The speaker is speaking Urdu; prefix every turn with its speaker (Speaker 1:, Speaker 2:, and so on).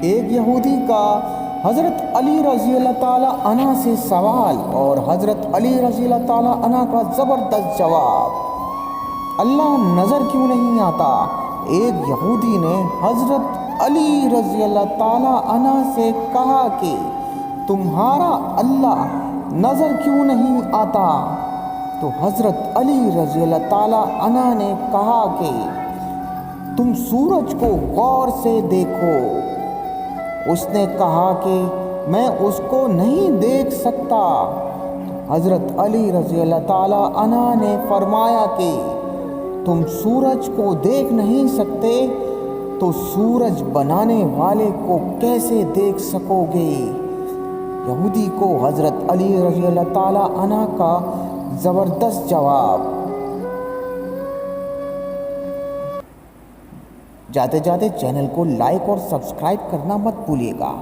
Speaker 1: ایک یہودی کا حضرت علی رضی اللہ تعالیٰ عنہ سے سوال اور حضرت علی رضی اللہ تعالیٰ عنہ کا زبردست جواب: اللہ نظر کیوں نہیں آتا؟ ایک یہودی نے حضرت علی رضی اللہ تعالیٰ عنہ سے کہا کہ تمہارا اللہ نظر کیوں نہیں آتا؟ تو حضرت علی رضی اللہ تعالیٰ عنہ نے کہا کہ تم سورج کو غور سے دیکھو۔ اس نے کہا کہ میں اس کو نہیں دیکھ سکتا۔ حضرت علی رضی اللہ تعالیٰ عنہ نے فرمایا کہ تم سورج کو دیکھ نہیں سکتے تو سورج بنانے والے کو کیسے دیکھ سکو گے؟ یہودی کو حضرت علی رضی اللہ تعالیٰ عنہ کا زبردست جواب۔ جاتے جاتے چینل کو لائک اور سبسکرائب کرنا مت بھولیے گا۔